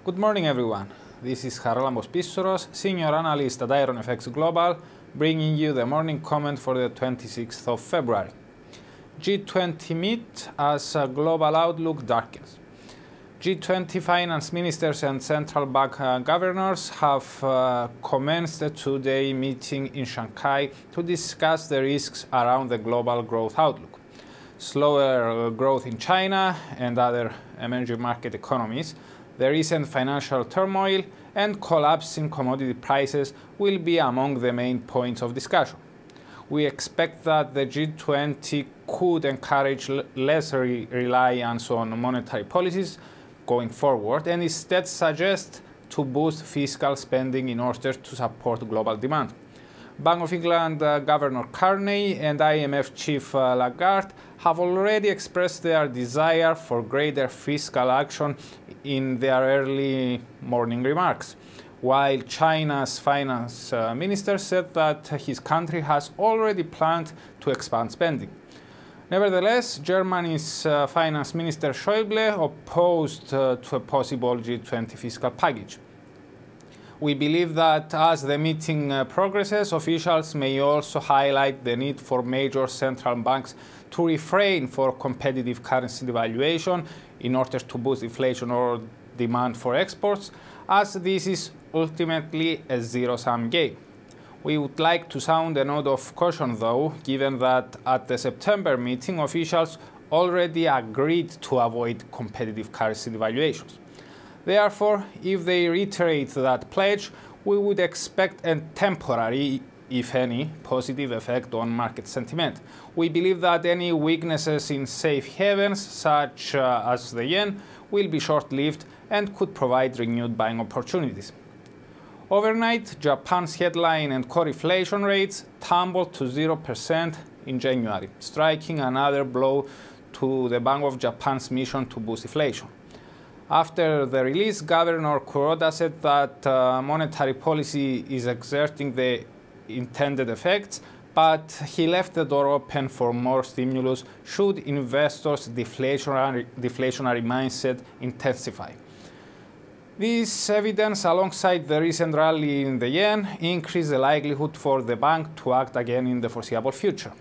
Good morning, everyone. This is Charalambos Pissouros, Senior Analyst at IronFX Global, bringing you the morning comment for the 26th of February. G20 meet as a global outlook darkens. G20 finance ministers and central bank governors have commenced a two-day meeting in Shanghai to discuss the risks around the global growth outlook. Slower growth in China and other emerging market economies, the recent financial turmoil and collapse in commodity prices will be among the main points of discussion. We expect that the G20 could encourage less reliance on monetary policies going forward and instead suggest to boost fiscal spending in order to support global demand. Bank of England Governor Carney and IMF Chief Lagarde have already expressed their desire for greater fiscal action in their early morning remarks, while China's finance minister said that his country has already planned to expand spending. Nevertheless, Germany's finance minister Schäuble opposed to a possible G20 fiscal package. We believe that as the meeting progresses, officials may also highlight the need for major central banks to refrain for competitive currency devaluation in order to boost inflation or demand for exports, as this is ultimately a zero-sum game. We would like to sound a note of caution, though, given that at the September meeting, officials already agreed to avoid competitive currency devaluations. Therefore, if they reiterate that pledge, we would expect a temporary, if any, positive effect on market sentiment. We believe that any weaknesses in safe havens, such as the yen, will be short-lived and could provide renewed buying opportunities. Overnight, Japan's headline and core inflation rates tumbled to 0% in January, striking another blow to the Bank of Japan's mission to boost inflation. After the release, Governor Kuroda said that monetary policy is exerting the intended effects, but he left the door open for more stimulus should investors' deflationary mindset intensify. This evidence, alongside the recent rally in the yen, increased the likelihood for the bank to act again in the foreseeable future.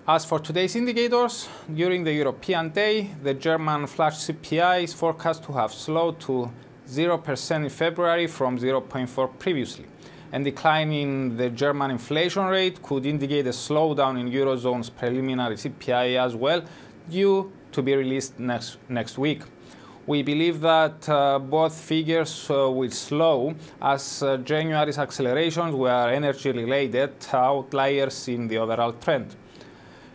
As for today's indicators, during the European day, the German flash CPI is forecast to have slowed to 0% in February from 0.4% previously, and decline in the German inflation rate could indicate a slowdown in Eurozone's preliminary CPI as well, due to be released next week. We believe that both figures will slow, as January's accelerations were energy-related outliers in the overall trend.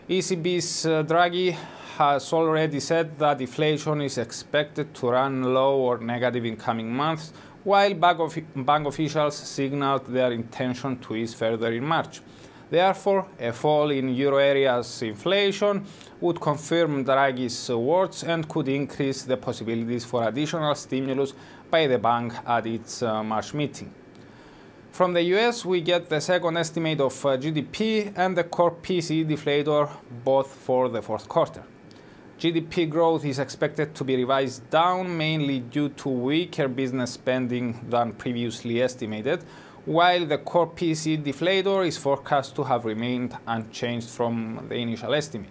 ECB's Draghi has already said that inflation is expected to run low or negative in coming months, while bank officials signaled their intention to ease further in March. Therefore, a fall in euro area's inflation would confirm Draghi's words and could increase the possibilities for additional stimulus by the bank at its March meeting. From the US, we get the second estimate of GDP and the core PCE deflator, both for the fourth quarter. GDP growth is expected to be revised down, mainly due to weaker business spending than previously estimated, while the core PCE deflator is forecast to have remained unchanged from the initial estimate.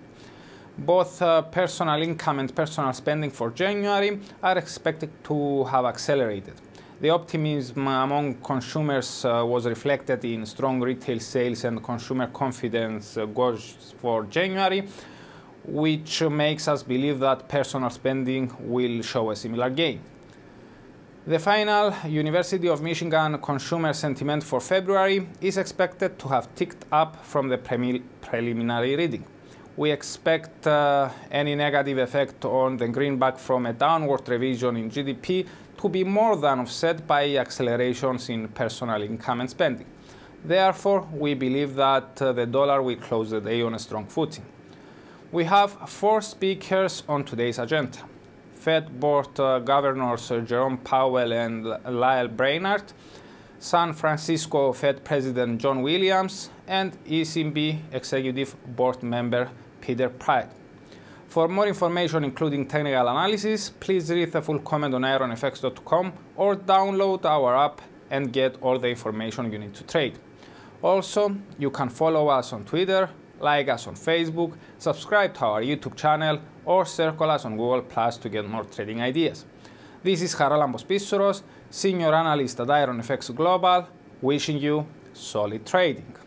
Both personal income and personal spending for January are expected to have accelerated. The optimism among consumers was reflected in strong retail sales and consumer confidence gauges for January, which makes us believe that personal spending will show a similar gain. The final University of Michigan consumer sentiment for February is expected to have ticked up from the preliminary reading. We expect any negative effect on the greenback from a downward revision in GDP to be more than offset by accelerations in personal income and spending. Therefore, we believe that the dollar will close the day on a strong footing. We have four speakers on today's agenda: Fed Board Governors Jerome, Powell and Lael Brainard, San Francisco Fed President John Williams, and ECB Executive Board Member Peter Praet. For more information including technical analysis, please read the full comment on IronFX.com or download our app and get all the information you need to trade. Also, you can follow us on Twitter, like us on Facebook, subscribe to our YouTube channel, or circle us on Google Plus to get more trading ideas. This is Charalambos Pissouros, Senior Analyst at IronFX Global, wishing you solid trading.